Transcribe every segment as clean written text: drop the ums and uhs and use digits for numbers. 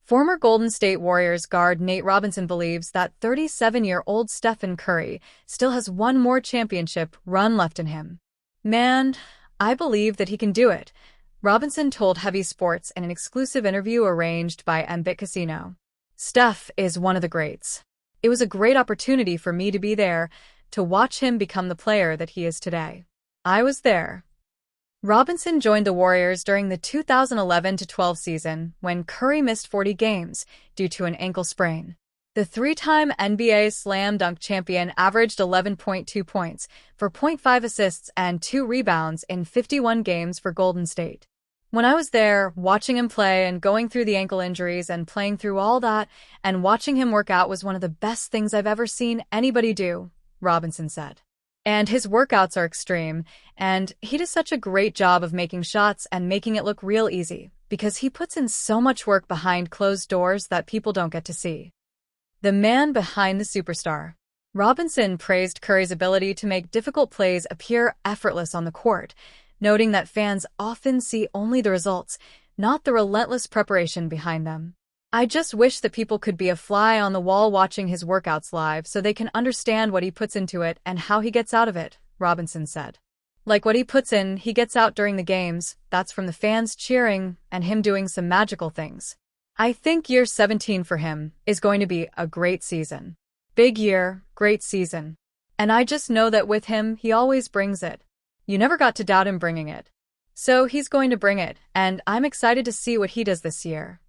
Former Golden State Warriors guard Nate Robinson believes that 37-year-old Stephen Curry still has one more championship run left in him. "Man, I believe that he can do it," Robinson told Heavy Sports in an exclusive interview arranged by Mbit Casino. "Steph is one of the greats. It was a great opportunity for me to be there, to watch him become the player that he is today. I was there." Robinson joined the Warriors during the 2011-12 season when Curry missed 40 games due to an ankle sprain. The three-time NBA Slam Dunk champion averaged 11.2 points for 0.5 assists and 2 rebounds in 51 games for Golden State. "When I was there, watching him play and going through the ankle injuries and playing through all that and watching him work out was one of the best things I've ever seen anybody do," Robinson said. "And his workouts are extreme, and he does such a great job of making shots and making it look real easy, because he puts in so much work behind closed doors that people don't get to see." The man behind the superstar. Robinson praised Curry's ability to make difficult plays appear effortless on the court, noting that fans often see only the results, not the relentless preparation behind them. "I just wish that people could be a fly on the wall watching his workouts live so they can understand what he puts into it and how he gets out of it," Robinson said. "Like what he puts in, he gets out during the games. That's from the fans cheering and him doing some magical things. I think year 17 for him is going to be a great season. Big year, great season. And I just know that with him, he always brings it. You never got to doubt him bringing it. So he's going to bring it, and I'm excited to see what he does this year."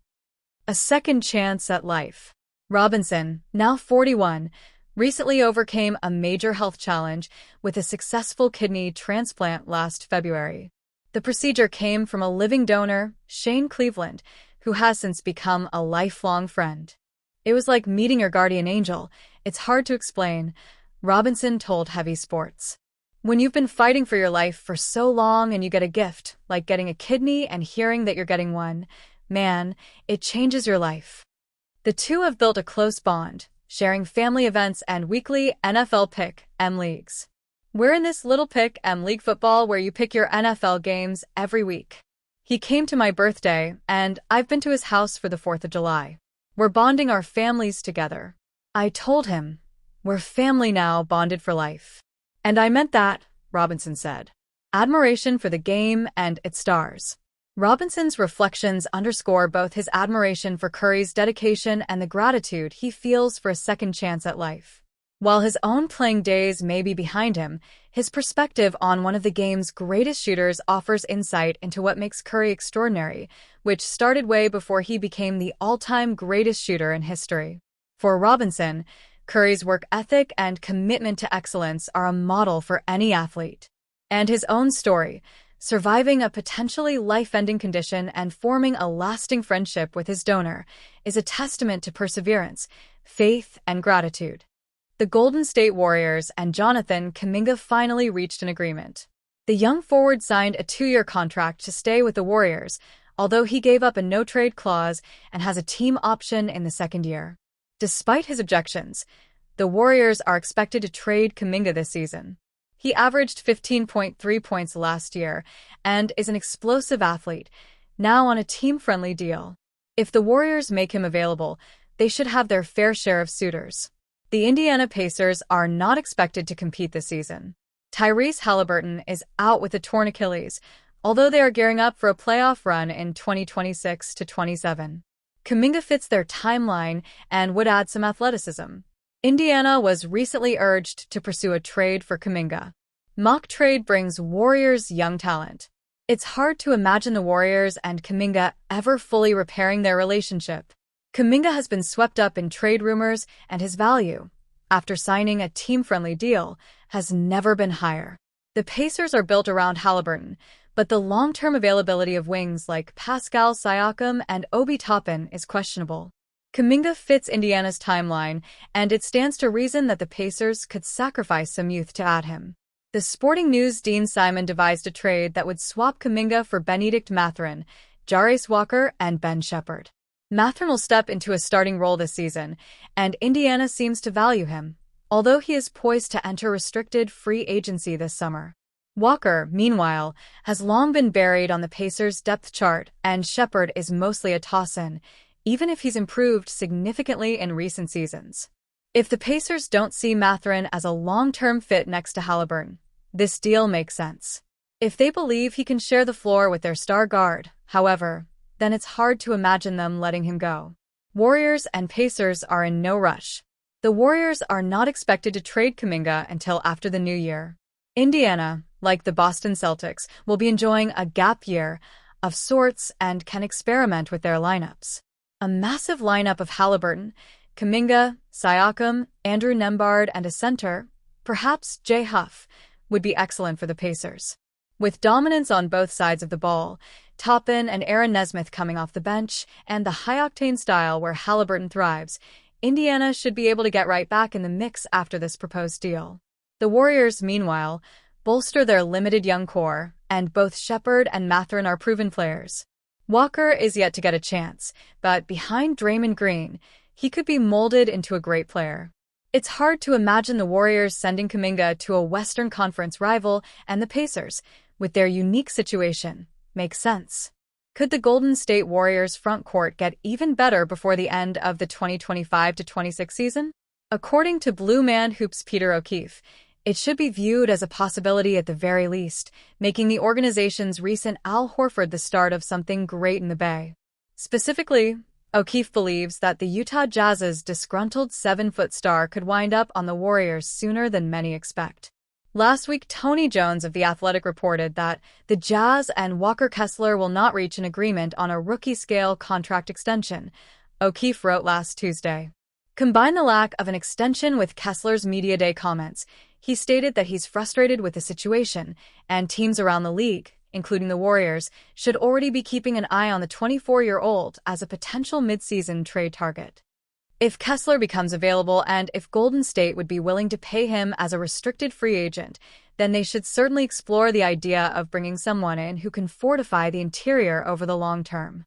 A second chance at life. Robinson, now 41, recently overcame a major health challenge with a successful kidney transplant last February. The procedure came from a living donor, Shane Cleveland, who has since become a lifelong friend. "It was like meeting your guardian angel. It's hard to explain," Robinson told Heavy Sports. "When you've been fighting for your life for so long and you get a gift, like getting a kidney and hearing that you're getting one, man, it changes your life." The two have built a close bond, sharing family events and weekly NFL Pick M leagues. "We're in this little Pick M league football where you pick your NFL games every week. He came to my birthday, and I've been to his house for the 4th of July. We're bonding our families together." I told him, "We're family now, bonded for life." "And I meant that," Robinson said. Admiration for the game and its stars. Robinson's reflections underscore both his admiration for Curry's dedication and the gratitude he feels for a second chance at life. While his own playing days may be behind him, his perspective on one of the game's greatest shooters offers insight into what makes Curry extraordinary, which started way before he became the all-time greatest shooter in history. For Robinson, Curry's work ethic and commitment to excellence are a model for any athlete. And his own story, surviving a potentially life-ending condition and forming a lasting friendship with his donor, is a testament to perseverance, faith, and gratitude. The Golden State Warriors and Jonathan Kuminga finally reached an agreement. The young forward signed a 2-year contract to stay with the Warriors, although he gave up a no-trade clause and has a team option in the second year. Despite his objections, the Warriors are expected to trade Kuminga this season. He averaged 15.3 points last year and is an explosive athlete, now on a team-friendly deal. If the Warriors make him available, they should have their fair share of suitors. The Indiana Pacers are not expected to compete this season. Tyrese Haliburton is out with a torn Achilles, although they are gearing up for a playoff run in 2026-27. Kuminga fits their timeline and would add some athleticism. Indiana was recently urged to pursue a trade for Kuminga. Mock trade brings Warriors young talent. It's hard to imagine the Warriors and Kuminga ever fully repairing their relationship. Kuminga has been swept up in trade rumors, and his value, after signing a team-friendly deal, has never been higher. The Pacers are built around Haliburton, but the long-term availability of wings like Pascal Siakam and Obi Toppin is questionable. Kuminga fits Indiana's timeline, and it stands to reason that the Pacers could sacrifice some youth to add him. The Sporting News' Dean Simon devised a trade that would swap Kuminga for Benedict Mathurin, Jarace Walker, and Ben Shepherd. Mathurin will step into a starting role this season, and Indiana seems to value him, although he is poised to enter restricted free agency this summer. Walker, meanwhile, has long been buried on the Pacers' depth chart, and Shepherd is mostly a toss-in, even if he's improved significantly in recent seasons. If the Pacers don't see Mathurin as a long-term fit next to Haliburton, this deal makes sense. If they believe he can share the floor with their star guard, however, then it's hard to imagine them letting him go. Warriors and Pacers are in no rush. The Warriors are not expected to trade Kuminga until after the new year. Indiana, like the Boston Celtics, will be enjoying a gap year of sorts and can experiment with their lineups. A massive lineup of Haliburton, Kuminga, Siakam, Andrew Nembhard, and a center, perhaps Jay Huff, would be excellent for the Pacers. With dominance on both sides of the ball, Toppin and Aaron Nesmith coming off the bench, and the high-octane style where Haliburton thrives, Indiana should be able to get right back in the mix after this proposed deal. The Warriors, meanwhile, bolster their limited young core, and both Shepherd and Mathurin are proven players. Walker is yet to get a chance, but behind Draymond Green, he could be molded into a great player. It's hard to imagine the Warriors sending Kuminga to a Western Conference rival, and the Pacers, with their unique situation, makes sense. Could the Golden State Warriors front court get even better before the end of the 2025-26 season? According to Blue Man Hoops' Peter O'Keefe, it should be viewed as a possibility at the very least, making the organization's recent Al Horford the start of something great in the Bay. Specifically, O'Keefe believes that the Utah Jazz's disgruntled 7-foot star could wind up on the Warriors sooner than many expect. Last week, Tony Jones of The Athletic reported that the Jazz and Walker Kessler will not reach an agreement on a rookie-scale contract extension, O'Keefe wrote last Tuesday. Combine the lack of an extension with Kessler's Media Day comments. He stated that he's frustrated with the situation, and teams around the league, including the Warriors, should already be keeping an eye on the 24-year-old as a potential mid-season trade target. If Kessler becomes available and if Golden State would be willing to pay him as a restricted free agent, then they should certainly explore the idea of bringing someone in who can fortify the interior over the long term.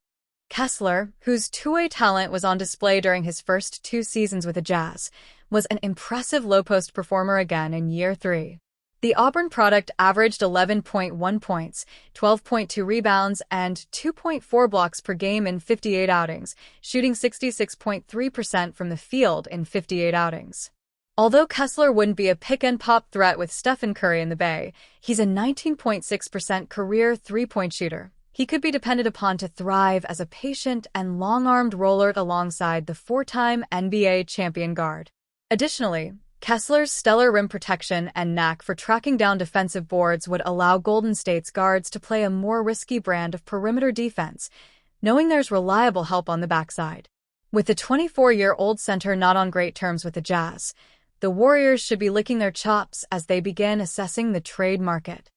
Kessler, whose two-way talent was on display during his first 2 seasons with the Jazz, was an impressive low-post performer again in year 3. The Auburn product averaged 11.1 points, 12.2 rebounds, and 2.4 blocks per game in 58 outings, shooting 66.3% from the field in 58 outings. Although Kessler wouldn't be a pick-and-pop threat with Stephen Curry in the Bay, he's a 19.6% career three-point shooter. He could be depended upon to thrive as a patient and long-armed roller alongside the 4-time NBA champion guard. Additionally, Kessler's stellar rim protection and knack for tracking down defensive boards would allow Golden State's guards to play a more risky brand of perimeter defense, knowing there's reliable help on the backside. With the 24-year-old center not on great terms with the Jazz, the Warriors should be licking their chops as they begin assessing the trade market.